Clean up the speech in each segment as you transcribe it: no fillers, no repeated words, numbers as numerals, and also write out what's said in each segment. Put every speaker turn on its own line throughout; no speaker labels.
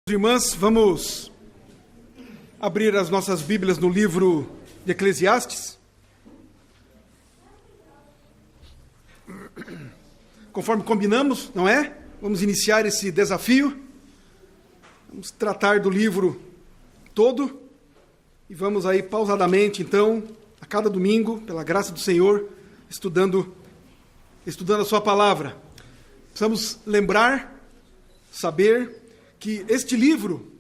Irmãs, vamos abrir as nossas Bíblias no livro de Eclesiastes. Conforme combinamos, não é? Vamos iniciar esse desafio. Vamos tratar do livro todo e vamos aí pausadamente, então, a cada domingo, pela graça do Senhor, estudando a sua palavra. Precisamos lembrar, saber que este livro,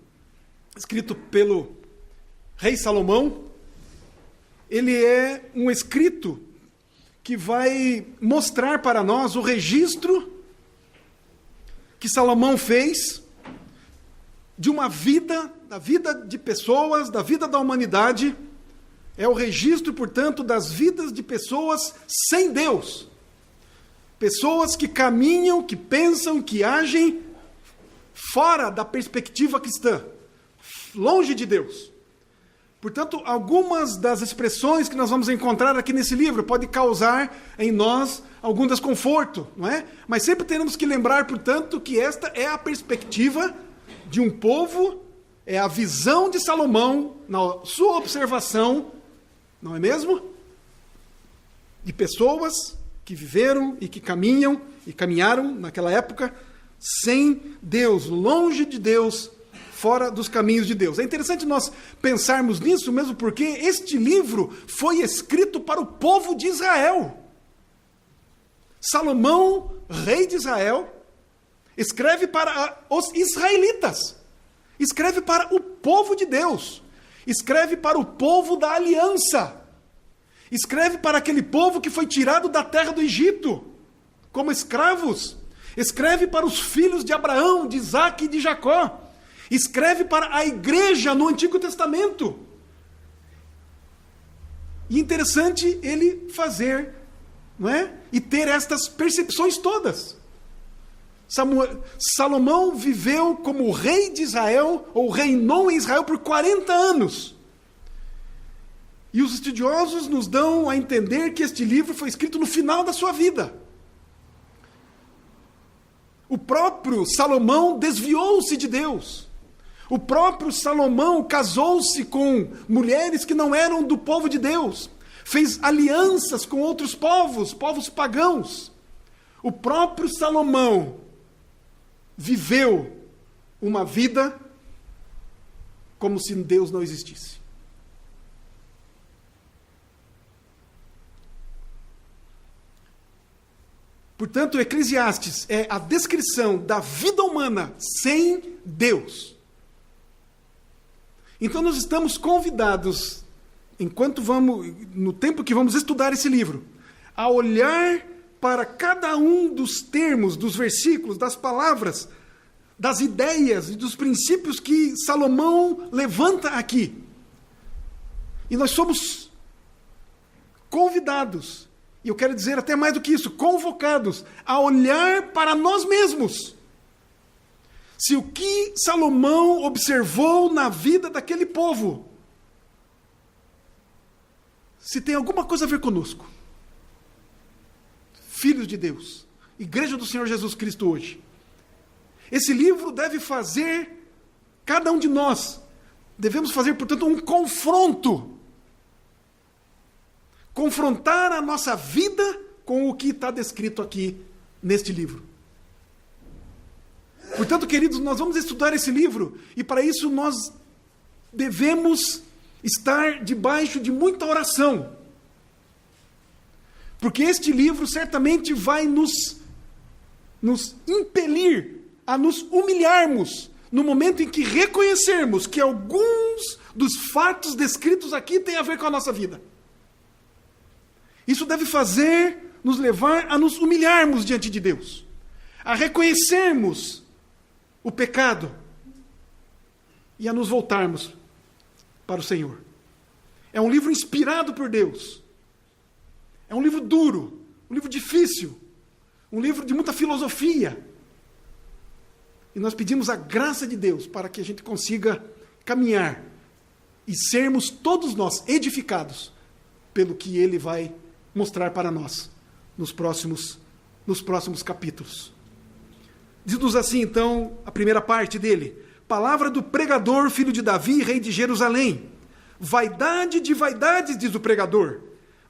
escrito pelo rei Salomão, ele é um escrito que vai mostrar para nós o registro que Salomão fez de uma vida, da vida de pessoas, da vida da humanidade. É o registro, portanto, das vidas de pessoas sem Deus. Pessoas que caminham, que pensam, que agem fora da perspectiva cristã, longe de Deus. Portanto, algumas das expressões que nós vamos encontrar aqui nesse livro podem causar em nós algum desconforto, não é? Mas sempre teremos que lembrar, portanto, que esta é a perspectiva de um povo, é a visão de Salomão, na sua observação, não é mesmo? De pessoas que viveram e que caminham e caminharam naquela época sem Deus, longe de Deus, fora dos caminhos de Deus. É interessante nós pensarmos nisso mesmo porque este livro foi escrito para o povo de Israel. Salomão, rei de Israel, escreve para os israelitas, escreve para o povo de Deus, escreve para o povo da aliança, escreve para aquele povo que foi tirado da terra do Egito, como escravos. Escreve para os filhos de Abraão, de Isaque e de Jacó. Escreve para a igreja no Antigo Testamento. E interessante ele fazer, não é? E ter estas percepções todas. Salomão viveu como rei de Israel, ou reinou em Israel por 40 anos. E os estudiosos nos dão a entender que este livro foi escrito no final da sua vida. O próprio Salomão desviou-se de Deus. O próprio Salomão casou-se com mulheres que não eram do povo de Deus. Fez alianças com outros povos, povos pagãos. O próprio Salomão viveu uma vida como se Deus não existisse. Portanto, Eclesiastes é a descrição da vida humana sem Deus. Então nós estamos convidados, no tempo que vamos estudar esse livro, a olhar para cada um dos termos, dos versículos, das palavras, das ideias e dos princípios que Salomão levanta aqui. E nós somos convidados, e eu quero dizer até mais do que isso, convocados a olhar para nós mesmos. Se o que Salomão observou na vida daquele povo, se tem alguma coisa a ver conosco, filhos de Deus, igreja do Senhor Jesus Cristo hoje, esse livro deve fazer, cada um de nós, devemos fazer, portanto, um confronto. Confrontar a nossa vida com o que está descrito aqui neste livro. Portanto, queridos, nós vamos estudar esse livro e para isso nós devemos estar debaixo de muita oração. Porque este livro certamente vai nos impelir a nos humilharmos no momento em que reconhecermos que alguns dos fatos descritos aqui têm a ver com a nossa vida. Isso deve nos levar a nos humilharmos diante de Deus, a reconhecermos o pecado e a nos voltarmos para o Senhor. É um livro inspirado por Deus. É um livro duro, um livro difícil, um livro de muita filosofia. E nós pedimos a graça de Deus para que a gente consiga caminhar e sermos todos nós edificados pelo que Ele vai mostrar para nós nos próximos capítulos. Diz-nos assim, então, a primeira parte dele: palavra do pregador, filho de Davi, rei de Jerusalém. Vaidade de vaidades, diz o pregador.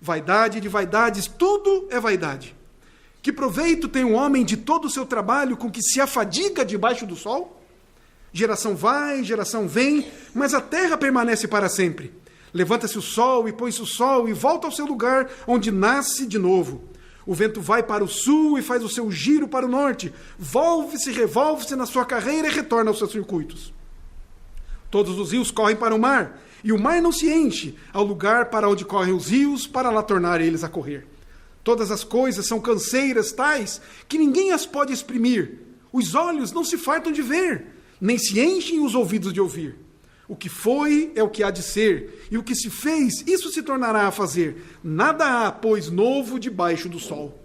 Vaidade de vaidades, tudo é vaidade. Que proveito tem um homem de todo o seu trabalho com que se afadiga debaixo do sol? Geração vai, geração vem, mas a terra permanece para sempre. Levanta-se o sol e põe-se o sol e volta ao seu lugar, onde nasce de novo. O vento vai para o sul e faz o seu giro para o norte. Volve-se, revolve-se na sua carreira e retorna aos seus circuitos. Todos os rios correm para o mar, e o mar não se enche ao lugar para onde correm os rios, para lá tornar eles a correr. Todas as coisas são canseiras tais que ninguém as pode exprimir. Os olhos não se fartam de ver, nem se enchem os ouvidos de ouvir. O que foi é o que há de ser, e o que se fez, isso se tornará a fazer. Nada há, pois, novo debaixo do sol.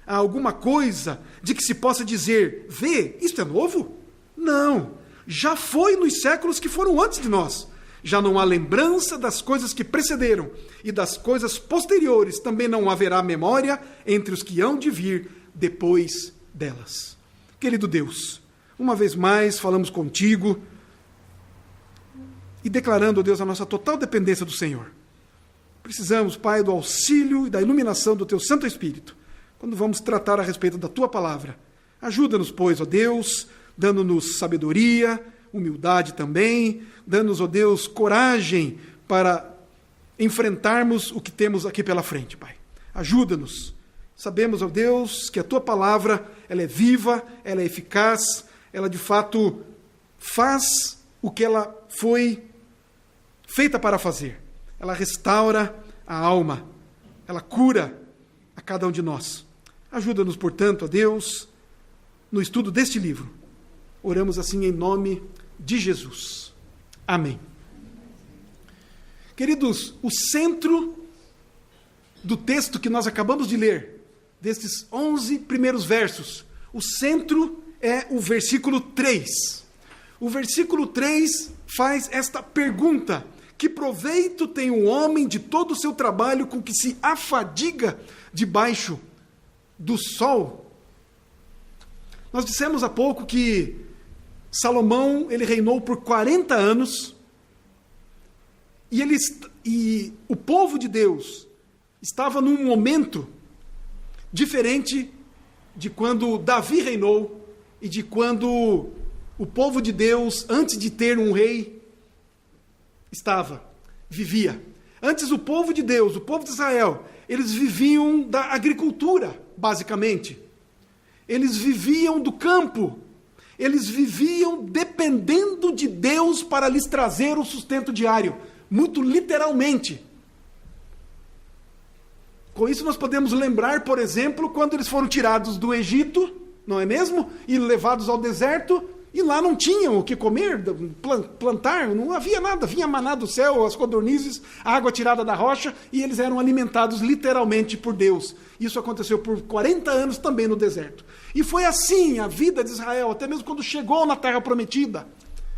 Há alguma coisa de que se possa dizer, vê, isto é novo? Não, já foi nos séculos que foram antes de nós. Já não há lembrança das coisas que precederam, e das coisas posteriores também não haverá memória entre os que hão de vir depois delas. Querido Deus, uma vez mais falamos contigo, e declarando, ó Deus, a nossa total dependência do Senhor. Precisamos, Pai, do auxílio e da iluminação do Teu Santo Espírito, quando vamos tratar a respeito da Tua palavra. Ajuda-nos, pois, ó Deus, dando-nos sabedoria, humildade também, dando-nos, ó Deus, coragem para enfrentarmos o que temos aqui pela frente, Pai. Ajuda-nos. Sabemos, ó Deus, que a Tua palavra, ela é viva, ela é eficaz, ela de fato faz o que ela foi feita para fazer. Ela restaura a alma, ela cura a cada um de nós. Ajuda-nos, portanto, a Deus, no estudo deste livro. Oramos assim em nome de Jesus. Amém. Queridos, o centro do texto que nós acabamos de ler, destes 11 primeiros versos, o centro é o versículo 3. O versículo 3 faz esta pergunta: que proveito tem um homem de todo o seu trabalho com que se afadiga debaixo do sol? Nós dissemos há pouco que Salomão, ele reinou por 40 anos e o povo de Deus estava num momento diferente de quando Davi reinou e de quando o povo de Deus, antes de ter um rei, vivia. Antes o povo de Deus, o povo de Israel, eles viviam da agricultura, basicamente. Eles viviam do campo. Eles viviam dependendo de Deus para lhes trazer o sustento diário. Muito literalmente. Com isso nós podemos lembrar, por exemplo, quando eles foram tirados do Egito, não é mesmo? E levados ao deserto. E lá não tinham o que comer, plantar, não havia nada. Vinha maná do céu, as codornizes, a água tirada da rocha, e eles eram alimentados literalmente por Deus. Isso aconteceu por 40 anos também no deserto. E foi assim a vida de Israel, até mesmo quando chegou na Terra Prometida.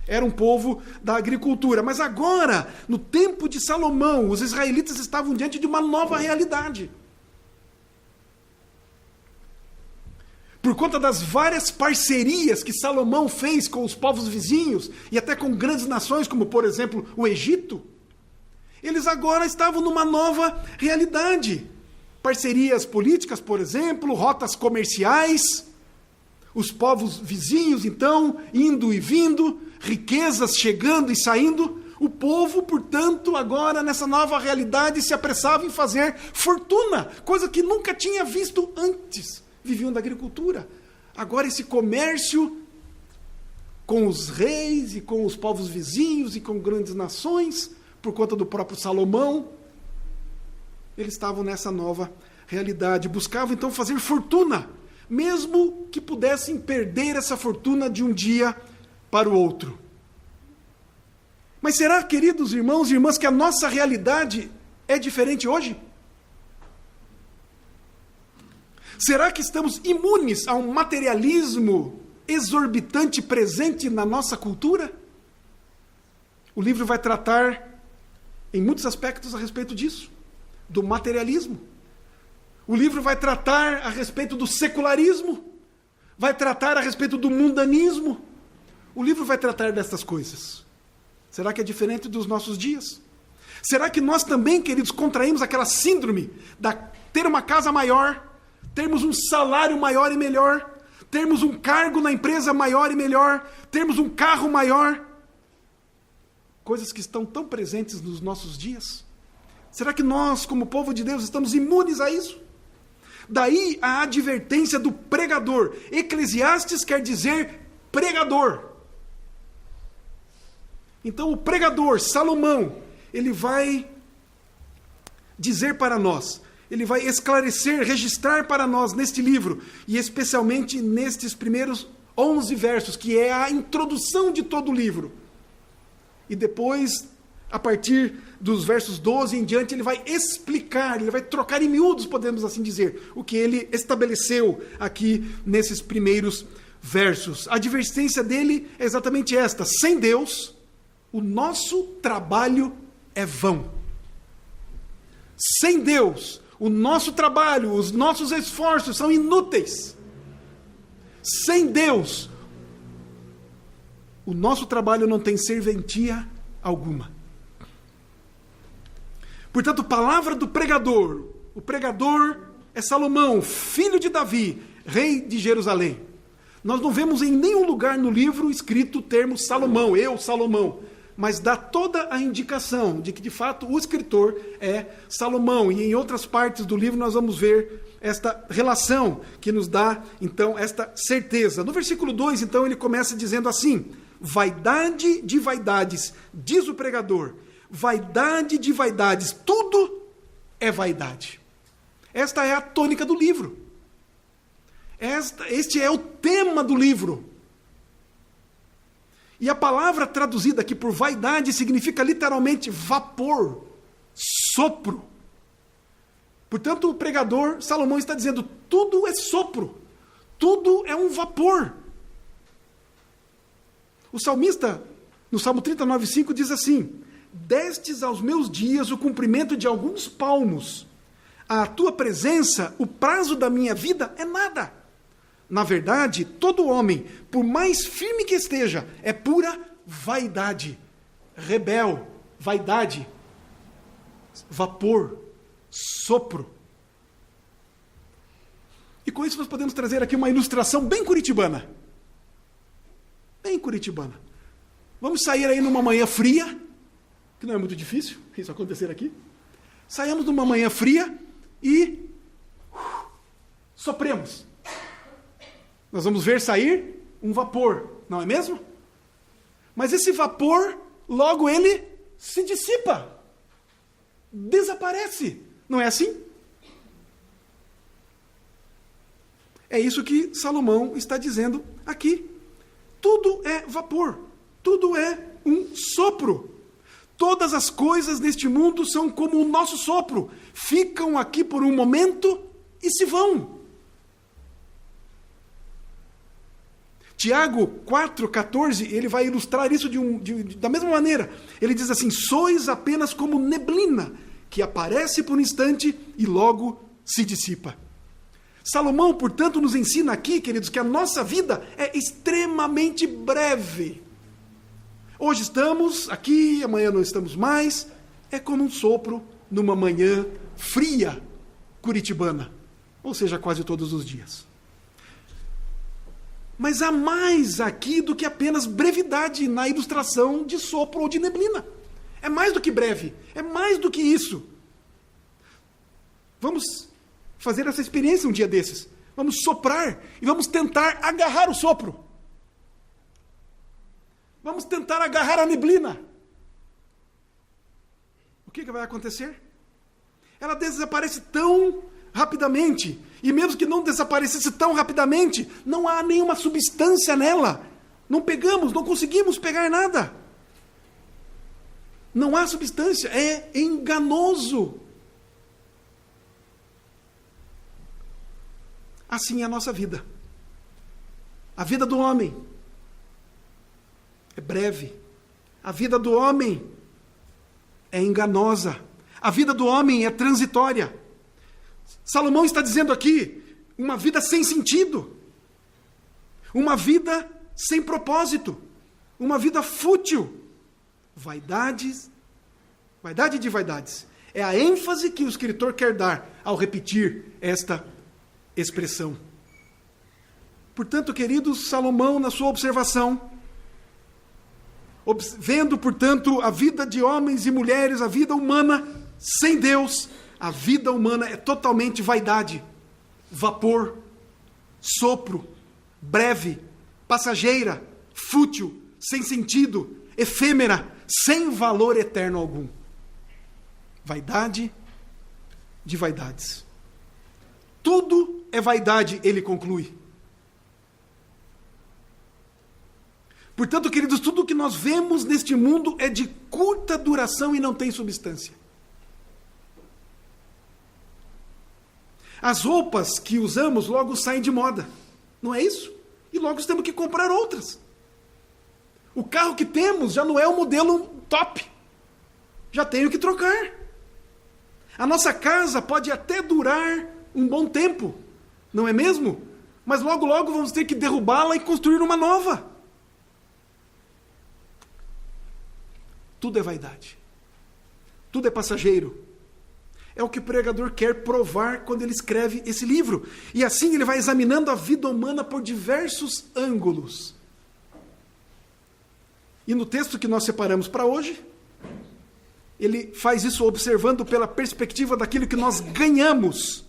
Era um povo da agricultura. Mas agora, no tempo de Salomão, os israelitas estavam diante de uma nova realidade. Por conta das várias parcerias que Salomão fez com os povos vizinhos e até com grandes nações, como, por exemplo, o Egito, eles agora estavam numa nova realidade. Parcerias políticas, por exemplo, rotas comerciais, os povos vizinhos, então, indo e vindo, riquezas chegando e saindo. O povo, portanto, agora, nessa nova realidade, se apressava em fazer fortuna, coisa que nunca tinha visto antes. Viviam da agricultura. Agora esse comércio com os reis e com os povos vizinhos e com grandes nações, por conta do próprio Salomão, eles estavam nessa nova realidade. Buscavam então fazer fortuna, mesmo que pudessem perder essa fortuna de um dia para o outro. Mas será, queridos irmãos e irmãs, que a nossa realidade é diferente hoje? Será que estamos imunes a um materialismo exorbitante presente na nossa cultura? O livro vai tratar, em muitos aspectos, a respeito disso, do materialismo. O livro vai tratar a respeito do secularismo, vai tratar a respeito do mundanismo. o livro vai tratar dessas coisas. Será que é diferente dos nossos dias? Será que nós também, queridos, contraímos aquela síndrome de ter uma casa maior, termos um salário maior e melhor, termos um cargo na empresa maior e melhor, termos um carro maior? Coisas que estão tão presentes nos nossos dias. Será que nós, como povo de Deus, estamos imunes a isso? Daí a advertência do pregador. Eclesiastes quer dizer pregador. Então o pregador, Salomão, ele vai dizer para nós, ele vai esclarecer, registrar para nós neste livro, e especialmente nestes primeiros 11 versos, que é a introdução de todo o livro. E depois, a partir dos versos 12 em diante, ele vai explicar, ele vai trocar em miúdos, podemos assim dizer, o que ele estabeleceu aqui nesses primeiros versos. A advertência dele é exatamente esta: sem Deus, o nosso trabalho é vão. Sem Deus, o nosso trabalho, os nossos esforços são inúteis. Sem Deus, o nosso trabalho não tem serventia alguma. Portanto, palavra do pregador. O pregador é Salomão, filho de Davi, rei de Jerusalém. Nós não vemos em nenhum lugar no livro escrito o termo Salomão, Salomão, mas dá toda a indicação de que, de fato, o escritor é Salomão. E em outras partes do livro nós vamos ver esta relação que nos dá, então, esta certeza. No versículo 2, então, ele começa dizendo assim: vaidade de vaidades, diz o pregador, vaidade de vaidades, tudo é vaidade. Esta é a tônica do livro. Este é o tema do livro. E a palavra traduzida aqui por vaidade significa literalmente vapor, sopro. Portanto, o pregador, Salomão, está dizendo: tudo é sopro, tudo é um vapor. O salmista, no Salmo 39:5, diz assim: destes aos meus dias o cumprimento de alguns palmos. À tua presença, o prazo da minha vida é nada. Na verdade, todo homem, por mais firme que esteja, é pura vaidade. Rebel, vaidade, vapor, sopro. E com isso nós podemos trazer aqui uma ilustração bem curitibana. Bem curitibana. Vamos sair aí numa manhã fria, que não é muito difícil isso acontecer aqui. Saímos numa manhã fria e sopremos. Nós vamos ver sair um vapor, não é mesmo? Mas esse vapor, logo ele se dissipa, desaparece. Não é assim? É isso que Salomão está dizendo aqui. Tudo é vapor, tudo é um sopro. Todas as coisas neste mundo são como o nosso sopro. Ficam aqui por um momento e se vão. Tiago 4,14, ele vai ilustrar isso da mesma maneira. Ele diz assim: sois apenas como neblina, que aparece por um instante e logo se dissipa. Salomão, portanto, nos ensina aqui, queridos, que a nossa vida é extremamente breve. Hoje estamos aqui, amanhã não estamos mais. É como um sopro numa manhã fria curitibana, ou seja, quase todos os dias. Mas há mais aqui do que apenas brevidade na ilustração de sopro ou de neblina. É mais do que breve, é mais do que isso. Vamos fazer essa experiência um dia desses. Vamos soprar e vamos tentar agarrar o sopro. Vamos tentar agarrar a neblina. O que vai acontecer? Ela desaparece tão rapidamente. E mesmo que não desaparecesse tão rapidamente, não há nenhuma substância nela. Não pegamos, não conseguimos pegar nada. Não há substância, é enganoso. Assim é a nossa vida. A vida do homem é breve. A vida do homem é enganosa. A vida do homem é transitória. Salomão está dizendo aqui, uma vida sem sentido. Uma vida sem propósito. uma vida fútil. Vaidade de vaidades. É a ênfase que o escritor quer dar ao repetir esta expressão. Portanto, queridos, Salomão, na sua observação, vendo, portanto, a vida de homens e mulheres, a vida humana sem Deus, a vida humana é totalmente vaidade, vapor, sopro, breve, passageira, fútil, sem sentido, efêmera, sem valor eterno algum. Vaidade de vaidades. Tudo é vaidade, ele conclui. Portanto, queridos, tudo que nós vemos neste mundo é de curta duração e não tem substância. As roupas que usamos logo saem de moda, não é isso? E logo temos que comprar outras. O carro que temos já não é o modelo top. Já tenho que trocar. A nossa casa pode até durar um bom tempo, não é mesmo? Mas logo, logo vamos ter que derrubá-la e construir uma nova. Tudo é vaidade. Tudo é passageiro. É o que o pregador quer provar quando ele escreve esse livro. E assim ele vai examinando a vida humana por diversos ângulos. E no texto que nós separamos para hoje, ele faz isso observando pela perspectiva daquilo que nós ganhamos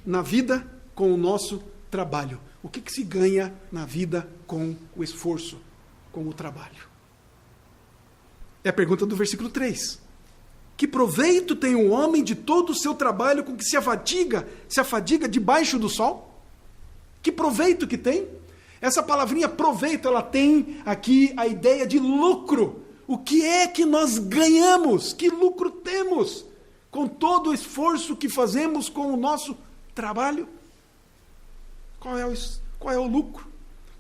na vida com o nosso trabalho. O que se ganha na vida com o esforço, com o trabalho? É a pergunta do versículo 3. Que proveito tem um homem de todo o seu trabalho com que se afadiga debaixo do sol? Que proveito que tem? Essa palavrinha proveito, ela tem aqui a ideia de lucro. O que é que nós ganhamos? Que lucro temos com todo o esforço que fazemos com o nosso trabalho? Qual é o lucro?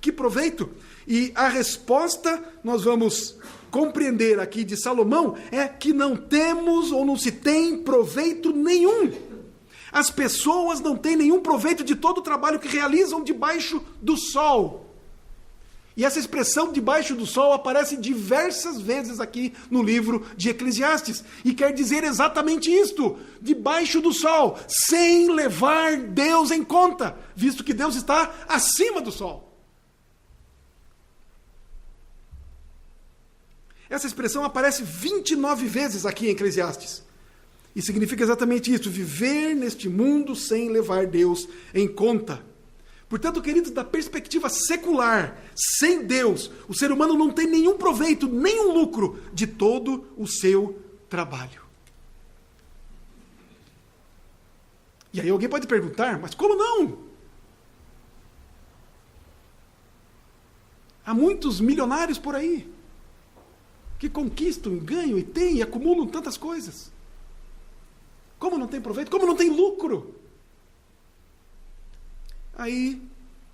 Que proveito? E a resposta nós vamos compreender aqui de Salomão é que não temos ou não se tem proveito nenhum. As pessoas não têm nenhum proveito de todo o trabalho que realizam debaixo do sol. E essa expressão debaixo do sol aparece diversas vezes aqui no livro de Eclesiastes. E quer dizer exatamente isto, debaixo do sol, sem levar Deus em conta, visto que Deus está acima do sol. Essa expressão aparece 29 vezes aqui em Eclesiastes. E significa exatamente isso, viver neste mundo sem levar Deus em conta. Portanto, queridos, da perspectiva secular, sem Deus, o ser humano não tem nenhum proveito, nenhum lucro de todo o seu trabalho. E aí alguém pode perguntar, mas como não? Há muitos milionários por aí que conquistam, ganham e têm e acumulam tantas coisas. Como não tem proveito? Como não tem lucro? Aí,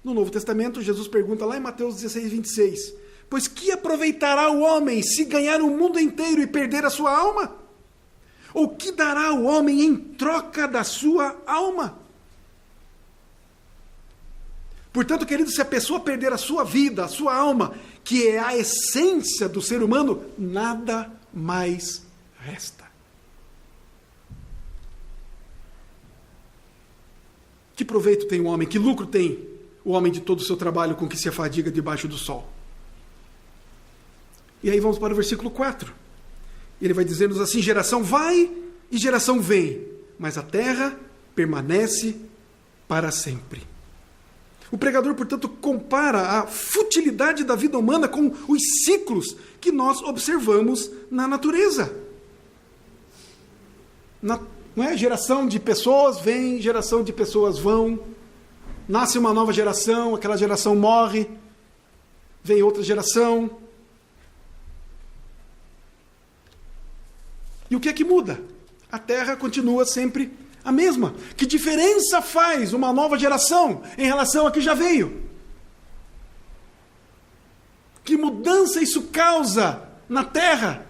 no Novo Testamento, Jesus pergunta lá em Mateus 16, 26, pois que aproveitará o homem se ganhar o mundo inteiro e perder a sua alma? Ou que dará o homem em troca da sua alma? Portanto, querido, se a pessoa perder a sua vida, a sua alma, que é a essência do ser humano, nada mais resta. Que proveito tem o homem? Que lucro tem o homem de todo o seu trabalho com que se afadiga debaixo do sol? E aí vamos para o versículo 4. Ele vai dizer-nos assim, geração vai e geração vem, mas a terra permanece para sempre. O pregador, portanto, compara a futilidade da vida humana com os ciclos que nós observamos na natureza. Não é? Geração de pessoas vem, geração de pessoas vão, nasce uma nova geração, aquela geração morre, vem outra geração. E o que é que muda? A Terra continua sempre a mesma. Que diferença faz uma nova geração em relação a que já veio? Que mudança isso causa na Terra?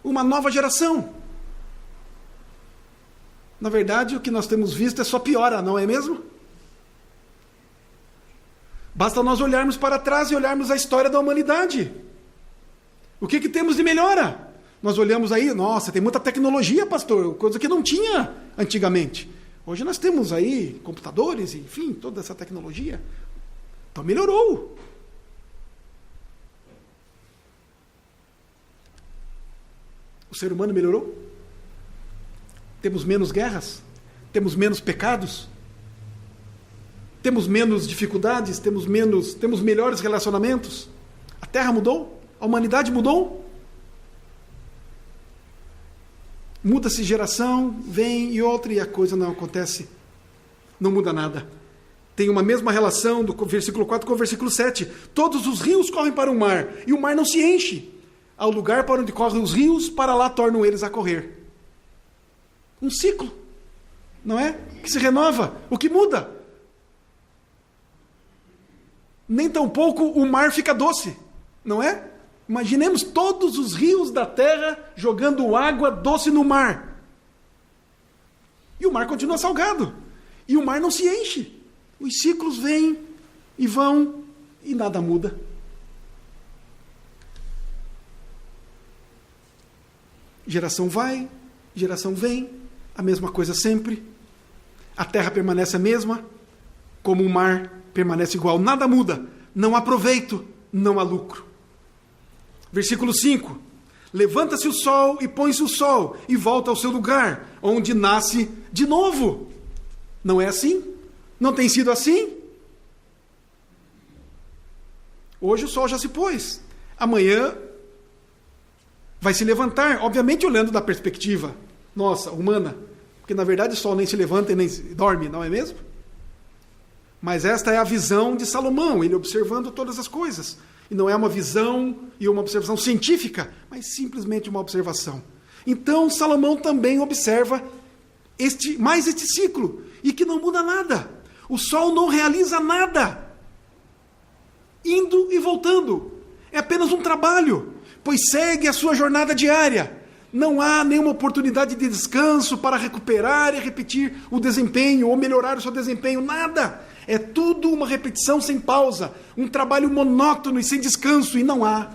Uma nova geração. Na verdade, o que nós temos visto é só piora, não é mesmo? Basta nós olharmos para trás e olharmos a história da humanidade. O que temos de melhora? Nós olhamos aí, nossa, tem muita tecnologia, pastor, coisa que não tinha antigamente. Hoje nós temos aí computadores, enfim, toda essa tecnologia. Então melhorou. O ser humano melhorou? Temos menos guerras? Temos menos pecados? Temos menos dificuldades? Temos melhores relacionamentos? A terra mudou? A humanidade mudou? Muda-se geração, vem e outra, e a coisa não acontece. Não muda nada. Tem uma mesma relação do versículo 4 com o versículo 7. Todos os rios correm para o mar, e o mar não se enche. Ao lugar para onde correm os rios, para lá tornam eles a correr. Um ciclo, não é? Que se renova. O que muda? Nem tampouco o mar fica doce, não é? Imaginemos todos os rios da terra jogando água doce no mar. E o mar continua salgado. E o mar não se enche. Os ciclos vêm e vão e nada muda. Geração vai, geração vem, a mesma coisa sempre. A terra permanece a mesma, como o mar permanece igual. Nada muda, não há proveito, não há lucro. Versículo 5. Levanta-se o sol e põe-se o sol e volta ao seu lugar, onde nasce de novo. Não é assim? Não tem sido assim? Hoje o sol já se pôs. Amanhã vai se levantar, obviamente olhando da perspectiva nossa, humana, porque na verdade o sol nem se levanta e nem dorme, não é mesmo? Mas esta é a visão de Salomão, ele observando todas as coisas. E não é uma visão e uma observação científica, mas simplesmente uma observação. Então Salomão também observa este ciclo, e que não muda nada. O sol não realiza nada, indo e voltando. É apenas um trabalho, pois segue a sua jornada diária. Não há nenhuma oportunidade de descanso para recuperar e repetir o desempenho, ou melhorar o seu desempenho, nada. É tudo uma repetição sem pausa, um trabalho monótono e sem descanso, e não há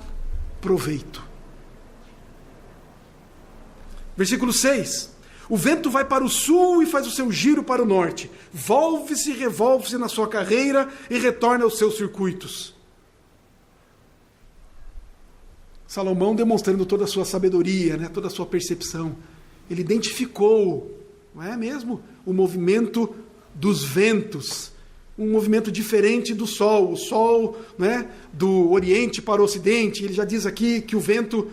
proveito. Versículo 6. O vento vai para o sul e faz o seu giro para o norte. Volve-se e revolve-se na sua carreira e retorna aos seus circuitos. Salomão demonstrando toda a sua sabedoria, né, toda a sua percepção. Ele identificou, não é mesmo, o movimento dos ventos. Um movimento diferente do sol. O sol, né, do oriente para o ocidente. Ele já diz aqui que o vento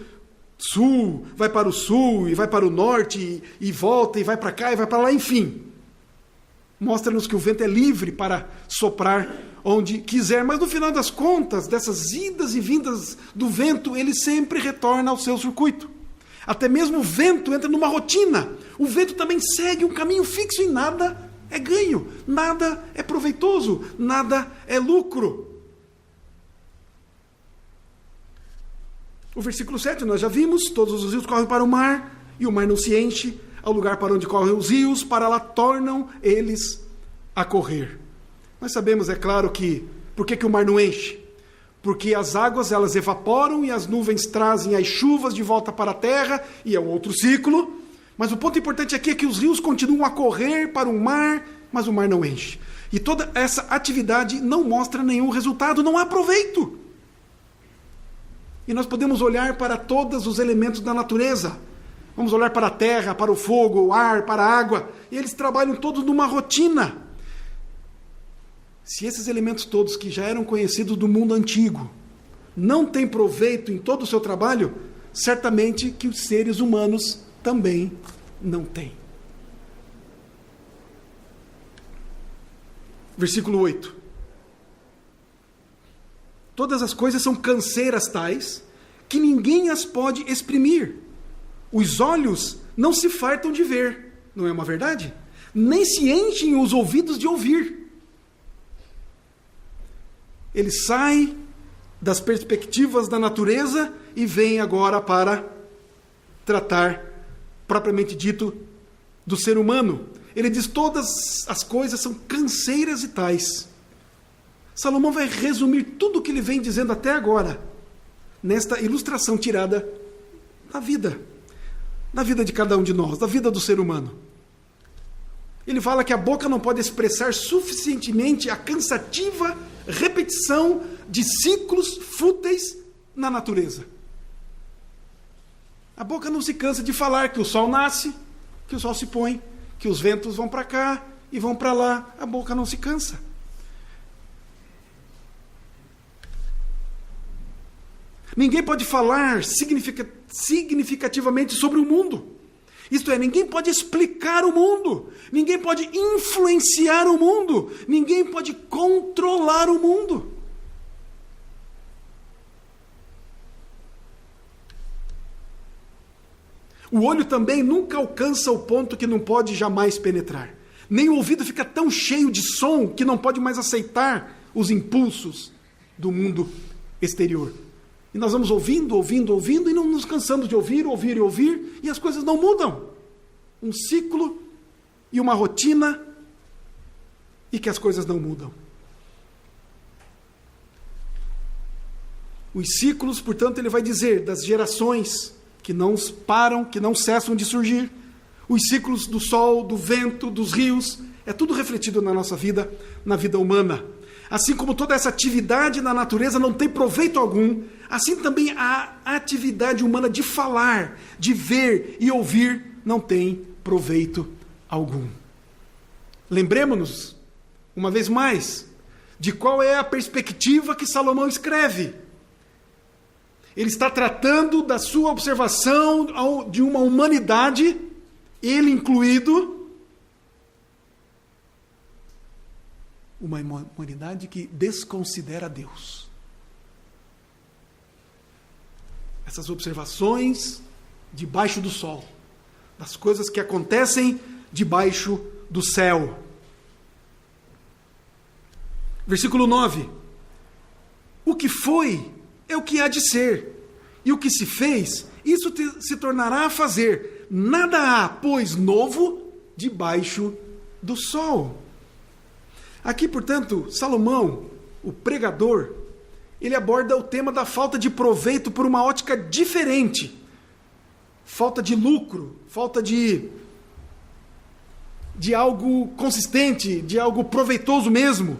sul vai para o sul e vai para o norte e volta e vai para cá e vai para lá, enfim. Mostra-nos que o vento é livre para soprar onde quiser, mas no final das contas, dessas idas e vindas do vento, ele sempre retorna ao seu circuito. Até mesmo o vento entra numa rotina. O vento também segue um caminho fixo e nada é ganho, nada é proveitoso, nada é lucro. O versículo 7, nós já vimos, todos os rios correm para o mar, e o mar não se enche, ao lugar para onde correm os rios, para lá tornam eles a correr. Nós sabemos, é claro, que por que o mar não enche? Porque as águas elas evaporam e as nuvens trazem as chuvas de volta para a terra, e é um outro ciclo. Mas o ponto importante aqui é que os rios continuam a correr para o mar, mas o mar não enche. E toda essa atividade não mostra nenhum resultado, não há proveito. E nós podemos olhar para todos os elementos da natureza. Vamos olhar para a terra, para o fogo, o ar, para a água. E eles trabalham todos numa rotina. Se esses elementos todos que já eram conhecidos do mundo antigo não têm proveito em todo o seu trabalho, certamente que os seres humanos também não têm. Versículo 8. Todas as coisas são canseiras tais que ninguém as pode exprimir. Os olhos não se fartam de ver, não é uma verdade? Nem se enchem os ouvidos de ouvir. Ele sai das perspectivas da natureza e vem agora para tratar, propriamente dito, do ser humano. Ele diz: todas as coisas são canseiras e tais. Salomão vai resumir tudo o que ele vem dizendo até agora nesta ilustração tirada da vida de cada um de nós, da vida do ser humano. Ele fala que a boca não pode expressar suficientemente a cansativa repetição de ciclos fúteis na natureza. A boca não se cansa de falar que o sol nasce, que o sol se põe, que os ventos vão para cá e vão para lá. A boca não se cansa. Ninguém pode falar significativamente sobre o mundo. Isto é, ninguém pode explicar o mundo. Ninguém pode influenciar o mundo. Ninguém pode controlar o mundo. O olho também nunca alcança o ponto que não pode jamais penetrar. Nem o ouvido fica tão cheio de som que não pode mais aceitar os impulsos do mundo exterior. E nós vamos ouvindo e não nos cansamos de ouvir, e as coisas não mudam. Um ciclo e uma rotina, e que as coisas não mudam. Os ciclos, portanto, ele vai dizer das gerações que não param, que não cessam de surgir. Os ciclos do sol, do vento, dos rios, é tudo refletido na nossa vida, na vida humana. Assim como toda essa atividade na natureza não tem proveito algum, assim também a atividade humana de falar, de ver e ouvir não tem proveito algum. Lembremos-nos, uma vez mais, de qual é a perspectiva que Salomão escreve. Ele está tratando da sua observação de uma humanidade, ele incluído, uma humanidade que desconsidera Deus. Essas observações debaixo do sol, das coisas que acontecem debaixo do céu. Versículo 9. O que foi é o que há de ser, e o que se fez, isso se tornará a fazer. Nada há, pois, novo debaixo do sol. Aqui, portanto, Salomão, o pregador, ele aborda o tema da falta de proveito por uma ótica diferente. Falta de lucro, falta de algo consistente, de algo proveitoso mesmo.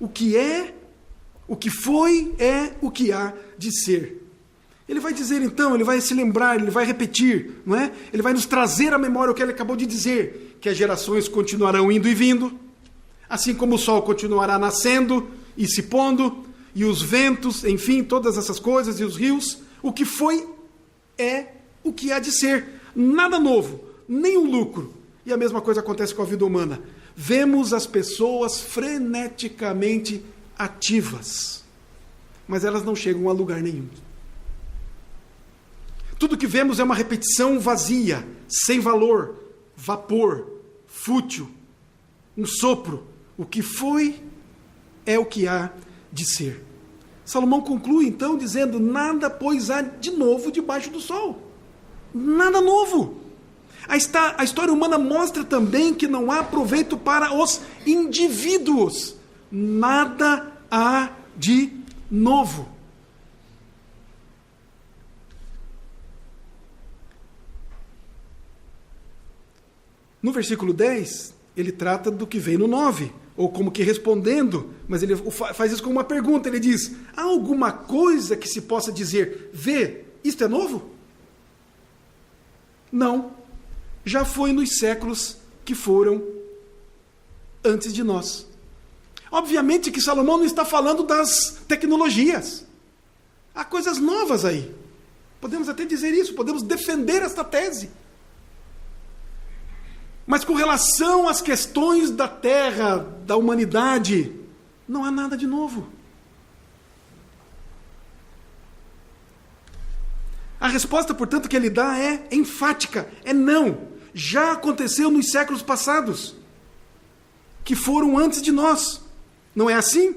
O que é, o que foi, é o que há de ser. Ele vai dizer então, ele vai se lembrar, ele vai repetir, não é? Ele vai nos trazer à memória o que ele acabou de dizer, que as gerações continuarão indo e vindo, assim como o sol continuará nascendo e se pondo, e os ventos, enfim, todas essas coisas, e os rios. O que foi é o que há de ser. Nada novo, nenhum lucro. E a mesma coisa acontece com a vida humana. Vemos as pessoas freneticamente ativas, mas elas não chegam a lugar nenhum. Tudo que vemos é uma repetição vazia, sem valor, vapor, fútil, um sopro. O que foi é o que há de ser. Salomão conclui então dizendo: nada, pois, há de novo debaixo do sol. Nada novo. A história humana mostra também que não há proveito para os indivíduos. Nada há de novo. No versículo 10, ele trata do que vem no 9, ou como que respondendo, mas ele faz isso com uma pergunta. Ele diz: há alguma coisa que se possa dizer, vê, isto é novo? Não, já foi nos séculos que foram antes de nós. Obviamente que Salomão não está falando das tecnologias. Há coisas novas aí. Podemos até dizer isso, podemos defender esta tese. Mas com relação às questões da terra, da humanidade, não há nada de novo. A resposta, portanto, que ele dá é enfática, é não. Já aconteceu nos séculos passados, que foram antes de nós. Não é assim?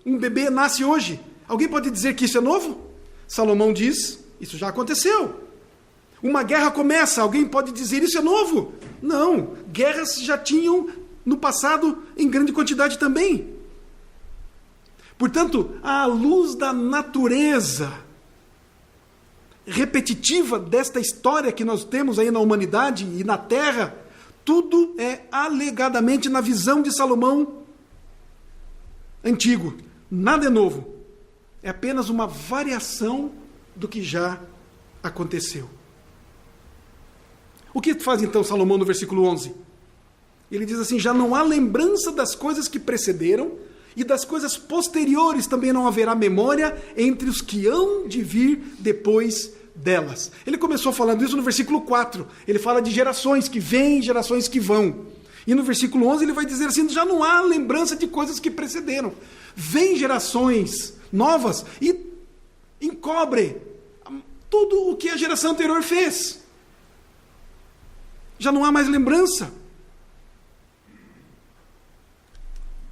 Um bebê nasce hoje. Alguém pode dizer que isso é novo? Salomão diz, isso já aconteceu. Uma guerra começa, alguém pode dizer isso é novo? Não, guerras já tinham no passado em grande quantidade também. Portanto, à luz da natureza repetitiva desta história que nós temos aí na humanidade e na Terra, tudo é alegadamente na visão de Salomão antigo. Nada é novo. É apenas uma variação do que já aconteceu. O que faz então Salomão no versículo 11? Ele diz assim: já não há lembrança das coisas que precederam, e das coisas posteriores também não haverá memória entre os que hão de vir depois delas. Ele começou falando isso no versículo 4. Ele fala de gerações que vêm, gerações que vão. E no versículo 11 ele vai dizer assim: já não há lembrança de coisas que precederam. Vêm gerações novas e encobre tudo o que a geração anterior fez. Já não há mais lembrança.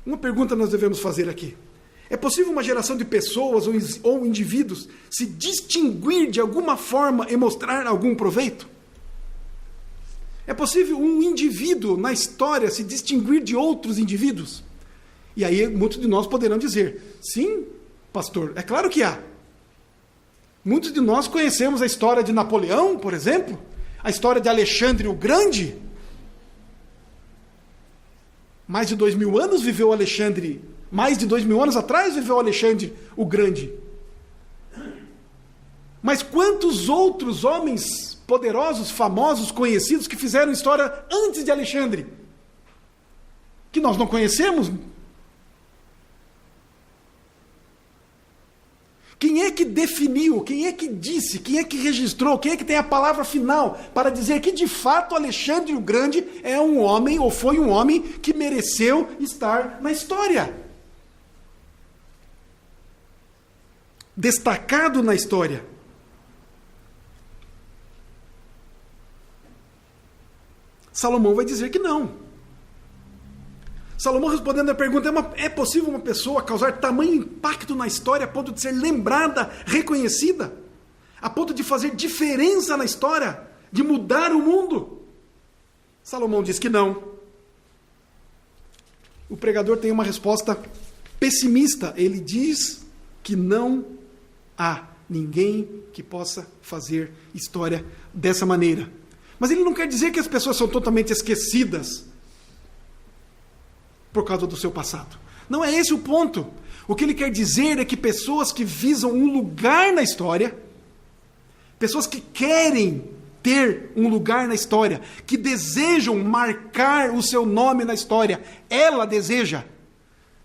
Uma pergunta nós devemos fazer aqui. É possível uma geração de pessoas ou indivíduos se distinguir de alguma forma e mostrar algum proveito? É possível um indivíduo na história se distinguir de outros indivíduos? E aí muitos de nós poderão dizer: sim, pastor, é claro que há. Muitos de nós conhecemos a história de Napoleão, por exemplo, a história de Alexandre o Grande. Mais de 2000 anos viveu Alexandre, mais de 2000 anos atrás viveu Alexandre o Grande. Mas quantos outros homens poderosos, famosos, conhecidos, que fizeram história antes de Alexandre, que nós não conhecemos? Quem é que definiu, quem é que disse, quem é que registrou, quem é que tem a palavra final para dizer que de fato Alexandre o Grande é um homem, ou foi um homem, que mereceu estar na história? Destacado na história. Salomão vai dizer que não. Salomão, respondendo a pergunta: é possível uma pessoa causar tamanho impacto na história a ponto de ser lembrada, reconhecida, a ponto de fazer diferença na história, de mudar o mundo? Salomão diz que não. O pregador tem uma resposta pessimista. Ele diz que não há ninguém que possa fazer história dessa maneira. Mas ele não quer dizer que as pessoas são totalmente esquecidas por causa do seu passado. Não é esse o ponto. O que ele quer dizer é que pessoas que visam um lugar na história, pessoas que querem ter um lugar na história, que desejam marcar o seu nome na história, ela deseja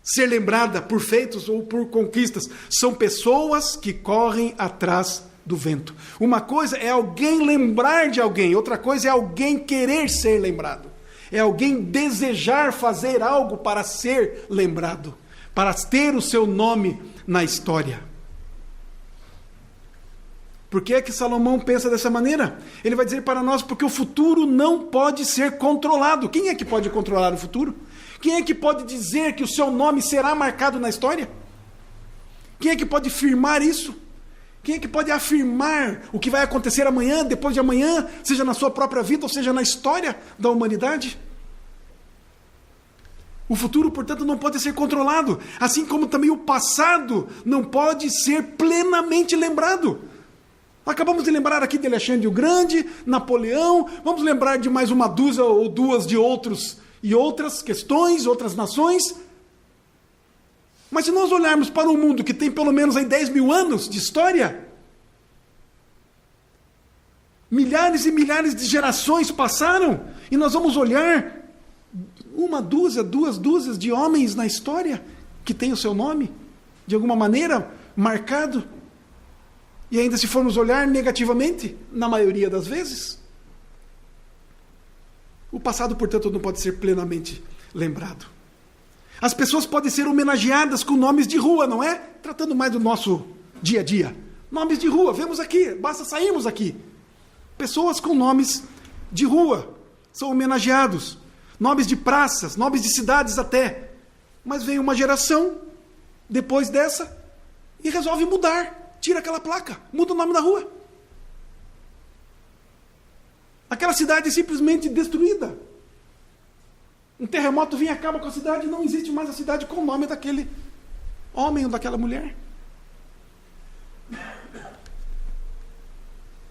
ser lembrada por feitos ou por conquistas, são pessoas que correm atrás do vento. Uma coisa é alguém lembrar de alguém, outra coisa é alguém querer ser lembrado. É alguém desejar fazer algo para ser lembrado, para ter o seu nome na história. Por que é que Salomão pensa dessa maneira? Ele vai dizer para nós: porque o futuro não pode ser controlado. Quem é que pode controlar o futuro? Quem é que pode dizer que o seu nome será marcado na história? Quem é que pode firmar isso? Quem é que pode afirmar o que vai acontecer amanhã, depois de amanhã, seja na sua própria vida ou seja na história da humanidade? O futuro, portanto, não pode ser controlado, assim como também o passado não pode ser plenamente lembrado. Acabamos de lembrar aqui de Alexandre o Grande, Napoleão, vamos lembrar de mais uma dúzia ou duas de outros e outras questões, outras nações. Mas se nós olharmos para um mundo que tem pelo menos aí 10 mil anos de história, milhares e milhares de gerações passaram, e nós vamos olhar uma dúzia, duas dúzias de homens na história que tem o seu nome, de alguma maneira, marcado. E ainda se formos olhar negativamente, na maioria das vezes, o passado, portanto, não pode ser plenamente lembrado. As pessoas podem ser homenageadas com nomes de rua, não é? Tratando mais do nosso dia a dia. Nomes de rua, vemos aqui, basta sairmos aqui. Pessoas com nomes de rua são homenageados. Nomes de praças, nomes de cidades até. Mas vem uma geração, depois dessa, e resolve mudar. Tira aquela placa, muda o nome da rua. Aquela cidade é simplesmente destruída. Um terremoto vem e acaba com a cidade, não existe mais a cidade com o nome homem ou daquela mulher.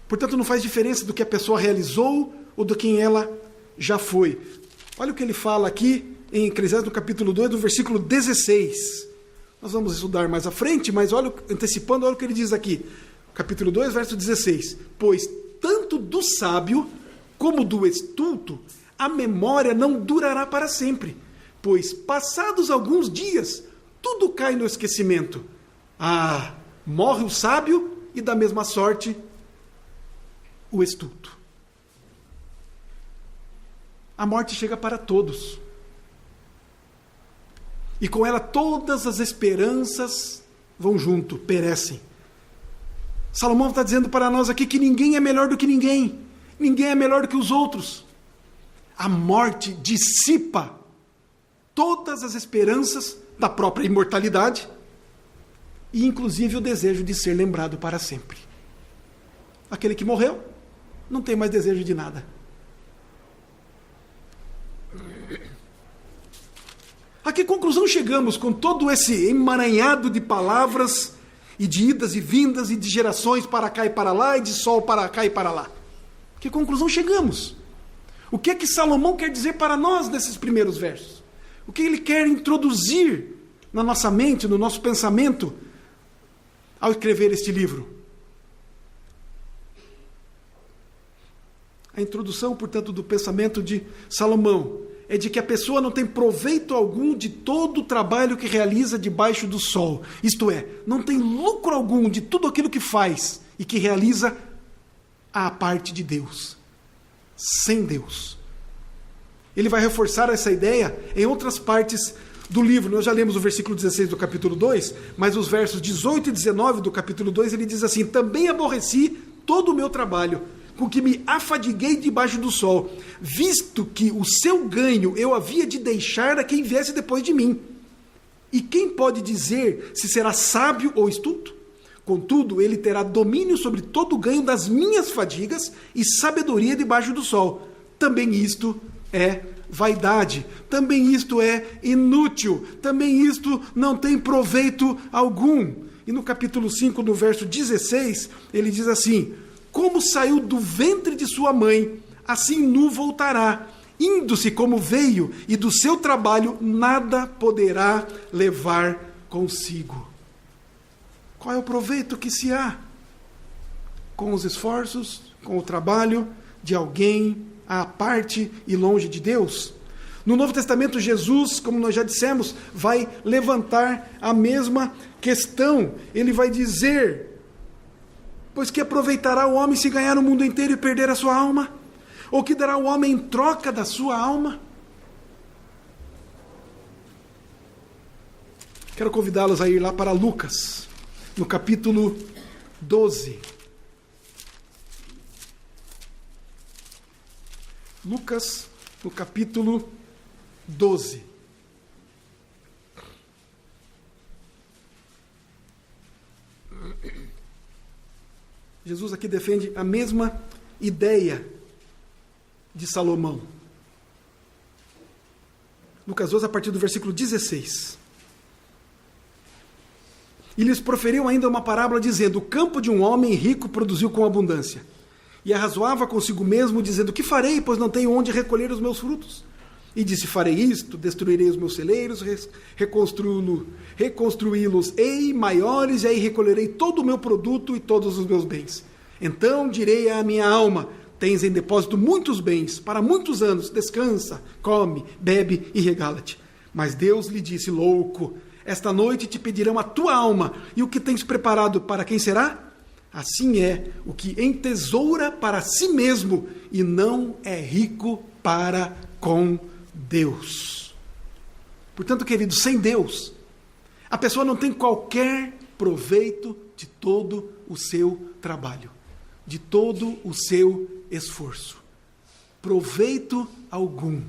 Portanto, não faz diferença do que a pessoa realizou ou do quem ela já foi. Olha o que ele fala aqui em Eclesiastes, no capítulo 2, no versículo 16. Nós vamos estudar mais à frente, mas antecipando, olha o que ele diz aqui. Capítulo 2, verso 16. Pois tanto do sábio como do estulto, a memória não durará para sempre. Pois passados alguns dias, tudo cai no esquecimento. Morre o sábio e da mesma sorte o estulto. A morte chega para todos. E com ela todas as esperanças vão junto, perecem. Salomão está dizendo para nós aqui que ninguém é melhor do que ninguém. Ninguém é melhor do que os outros. A morte dissipa todas as esperanças da própria imortalidade e inclusive o desejo de ser lembrado para sempre. Aquele que morreu não tem mais desejo de nada. A que conclusão chegamos com todo esse emaranhado de palavras e de idas e vindas e de gerações para cá e para lá e de sol para cá e para lá? Que conclusão chegamos? O que é que Salomão quer dizer para nós nesses primeiros versos? O que ele quer introduzir na nossa mente, no nosso pensamento, ao escrever este livro? A introdução, portanto, do pensamento de Salomão é de que a pessoa não tem proveito algum de todo o trabalho que realiza debaixo do sol. Isto é, não tem lucro algum de tudo aquilo que faz e que realiza à parte de Deus. Sem Deus. Ele vai reforçar essa ideia em outras partes do livro. Nós já lemos o versículo 16 do capítulo 2, mas os versos 18 e 19 do capítulo 2, ele diz assim: também aborreci todo o meu trabalho, com que me afadiguei debaixo do sol, visto que o seu ganho eu havia de deixar a quem viesse depois de mim. E quem pode dizer se será sábio ou estulto? Contudo, ele terá domínio sobre todo o ganho das minhas fadigas e sabedoria debaixo do sol. Também isto é vaidade, também isto é inútil, também isto não tem proveito algum. E no capítulo 5, no verso 16, ele diz assim: como saiu do ventre de sua mãe, assim nu voltará, indo-se como veio, e do seu trabalho nada poderá levar consigo. Qual é o proveito que se há com os esforços, com o trabalho de alguém à parte e longe de Deus? No Novo Testamento, Jesus, como nós já dissemos, vai levantar a mesma questão. Ele vai dizer: pois que aproveitará o homem se ganhar o mundo inteiro e perder a sua alma? Ou que dará o homem em troca da sua alma? Quero convidá-los a ir lá para Lucas, no capítulo 12. Lucas, no capítulo 12. Jesus aqui defende a mesma ideia de Salomão. Lucas 12, a partir do versículo 16. E lhes proferiu ainda uma parábola, dizendo: o campo de um homem rico produziu com abundância. E arrazoava consigo mesmo, dizendo: que farei, pois não tenho onde recolher os meus frutos? E disse: farei isto, destruirei os meus celeiros, reconstruí-los-ei maiores, e aí recolherei todo o meu produto e todos os meus bens. Então direi à minha alma: tens em depósito muitos bens, para muitos anos, descansa, come, bebe e regala-te. Mas Deus lhe disse: louco, esta noite te pedirão a tua alma, e o que tens preparado para quem será? Assim é o que entesoura para si mesmo, e não é rico para com Deus. Portanto, queridos, sem Deus, a pessoa não tem qualquer proveito de todo o seu trabalho, de todo o seu esforço. Proveito algum.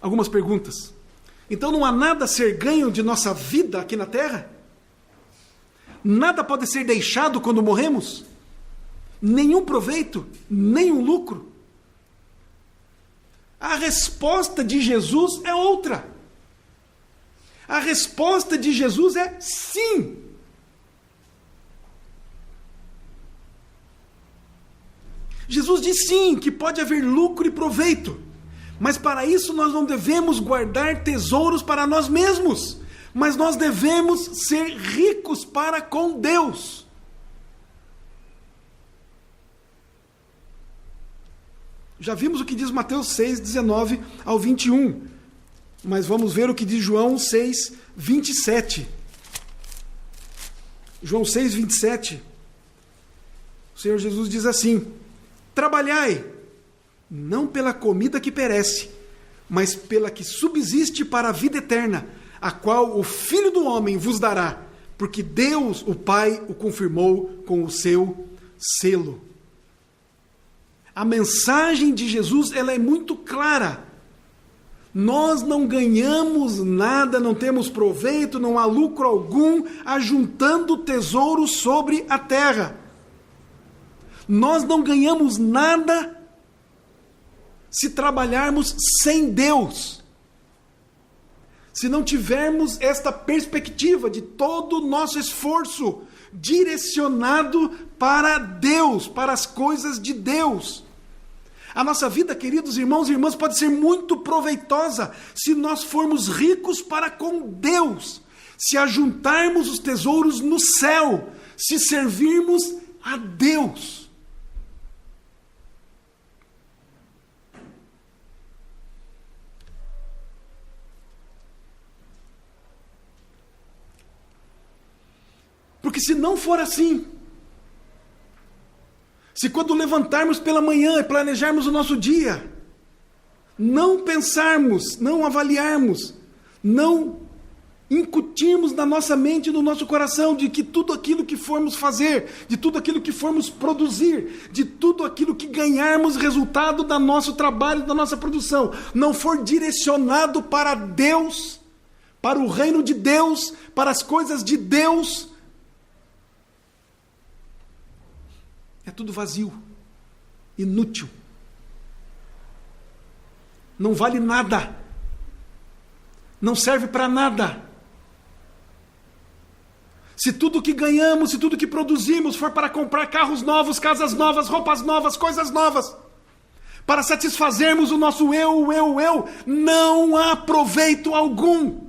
Algumas perguntas. Então não há nada a ser ganho de nossa vida aqui na terra? Nada pode ser deixado quando morremos? Nenhum proveito, nenhum lucro? A resposta de Jesus é outra. A resposta de Jesus é sim. Jesus diz sim, que pode haver lucro e proveito. Mas para isso nós não devemos guardar tesouros para nós mesmos. Mas nós devemos ser ricos para com Deus. Já vimos o que diz Mateus 6, 19 ao 21. Mas vamos ver o que diz João 6, 27. João 6, 27. O Senhor Jesus diz assim: trabalhai, não pela comida que perece, mas pela que subsiste para a vida eterna, a qual o Filho do Homem vos dará, porque Deus, o Pai, o confirmou com o seu selo. A mensagem de Jesus, ela é muito clara. Nós não ganhamos nada, não temos proveito, não há lucro algum ajuntando tesouros sobre a terra. Nós não ganhamos nada se trabalharmos sem Deus. Se não tivermos esta perspectiva de todo o nosso esforço direcionado para Deus, para as coisas de Deus. A nossa vida, queridos irmãos e irmãs, pode ser muito proveitosa se nós formos ricos para com Deus, se ajuntarmos os tesouros no céu, se servirmos a Deus. Porque se não for assim, se quando levantarmos pela manhã e planejarmos o nosso dia, não pensarmos, não avaliarmos, não incutirmos na nossa mente e no nosso coração de que tudo aquilo que formos fazer, de tudo aquilo que formos produzir, de tudo aquilo que ganharmos resultado do nosso trabalho, da nossa produção, não for direcionado para Deus, para o reino de Deus, para as coisas de Deus, é tudo vazio, inútil. Não vale nada. Não serve para nada. Se tudo que ganhamos, se tudo que produzimos for para comprar carros novos, casas novas, roupas novas, coisas novas, para satisfazermos o nosso eu, não há proveito algum.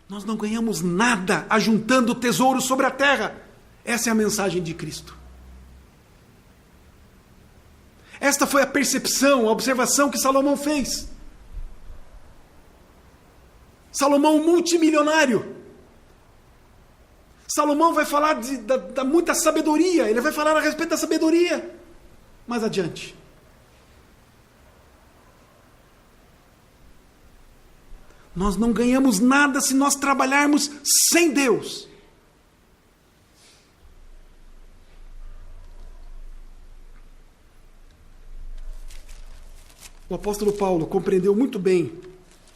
Nós não ganhamos nada ajuntando tesouros sobre a terra. Essa é a mensagem de Cristo. Esta foi a percepção, a observação que Salomão fez. Salomão multimilionário. Salomão vai falar da muita sabedoria. Ele vai falar a respeito da sabedoria mais adiante. Nós não ganhamos nada se nós trabalharmos sem Deus. O apóstolo Paulo compreendeu muito bem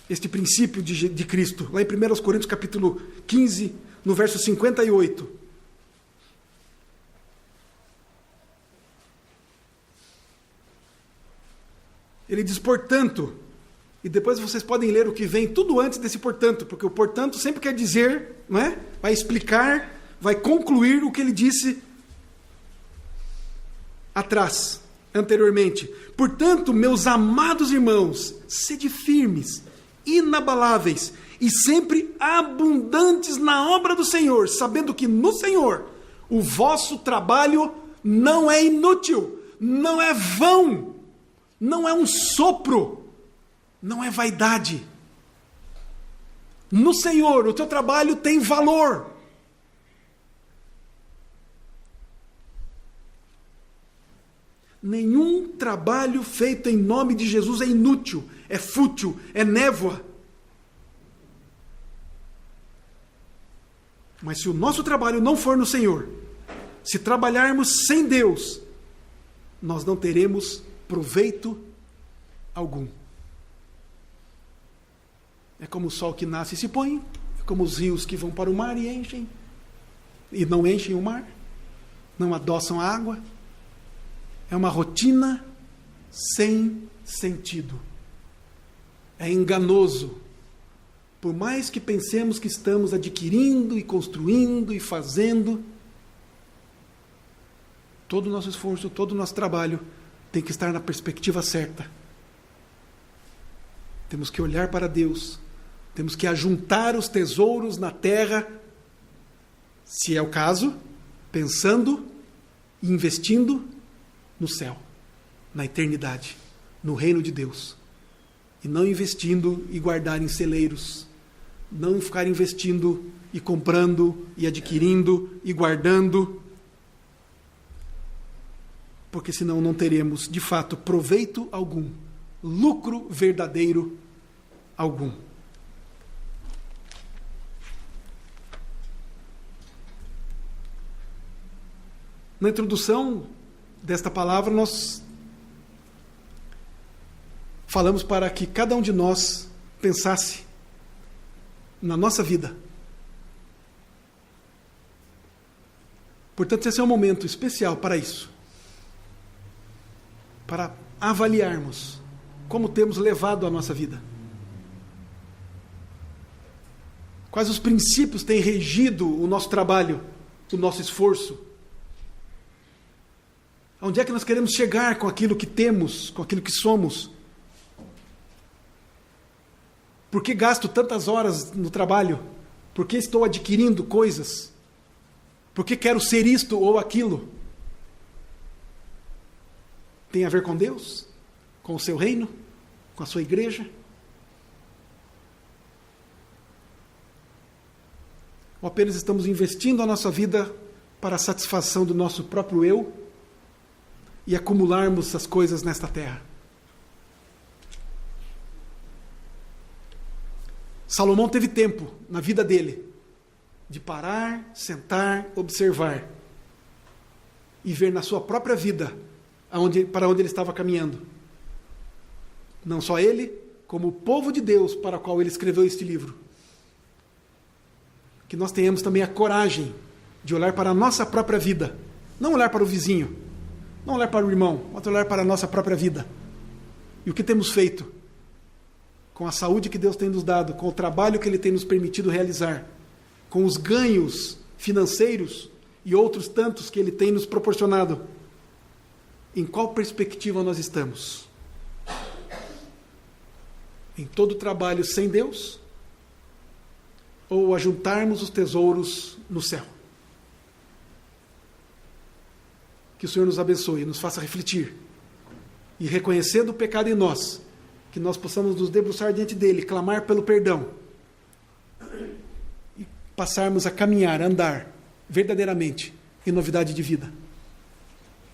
este princípio de Cristo, lá em 1 Coríntios capítulo 15, no verso 58. Ele diz, portanto, e depois vocês podem ler o que vem tudo antes desse portanto, porque o portanto sempre quer dizer, não é? Vai explicar, vai concluir o que ele disse atrás, anteriormente. Portanto, meus amados irmãos, sede firmes, inabaláveis e sempre abundantes na obra do Senhor, sabendo que no Senhor o vosso trabalho não é inútil, não é vão, não é um sopro, não é vaidade. No Senhor, o teu trabalho tem valor. Nenhum trabalho feito em nome de Jesus é inútil, é fútil, é névoa. Mas se o nosso trabalho não for no Senhor, se trabalharmos sem Deus, nós não teremos proveito algum. É como o sol que nasce e se põe, é como os rios que vão para o mar e enchem, e não enchem o mar. não adoçam a água. É uma rotina sem sentido. É enganoso. Por mais que pensemos que estamos adquirindo e construindo e fazendo, todo o nosso esforço, todo o nosso trabalho tem que estar na perspectiva certa. Temos que olhar para Deus. Temos que ajuntar os tesouros na terra, se é o caso, pensando e investindo no céu, na eternidade, no reino de Deus. E não investindo e guardar em celeiros. Não ficar investindo e comprando e adquirindo e guardando. Porque senão não teremos, de fato, proveito algum, lucro verdadeiro algum. Na introdução desta palavra, nós falamos para que cada um de nós pensasse na nossa vida. Portanto, esse é um momento especial para isso. Para avaliarmos como temos levado a nossa vida. Quais os princípios têm regido o nosso trabalho, o nosso esforço. Onde é que nós queremos chegar com aquilo que temos, com aquilo que somos? Por que gasto tantas horas no trabalho? Por que estou adquirindo coisas? Por que quero ser isto ou aquilo? Tem a ver com Deus? Com o seu reino? Com a sua igreja? Ou apenas estamos investindo a nossa vida para a satisfação do nosso próprio eu e acumularmos as coisas nesta terra? Salomão teve tempo na vida dele de parar, sentar, observar e ver na sua própria vida para onde ele estava caminhando. Não só ele, como o povo de Deus para o qual ele escreveu este livro. Que nós tenhamos também a coragem de olhar para a nossa própria vida. Não olhar para o vizinho, não olhar para o irmão, mas olhar para a nossa própria vida. E o que temos feito com a saúde que Deus tem nos dado, com o trabalho que Ele tem nos permitido realizar, com os ganhos financeiros e outros tantos que Ele tem nos proporcionado. Em qual perspectiva nós estamos? Em todo o trabalho sem Deus? Ou ajuntarmos os tesouros no céu? Que o Senhor nos abençoe e nos faça refletir. E reconhecendo o pecado em nós, que nós possamos nos debruçar diante dEle, clamar pelo perdão. E passarmos a caminhar, a andar verdadeiramente em novidade de vida.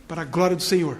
Para a glória do Senhor.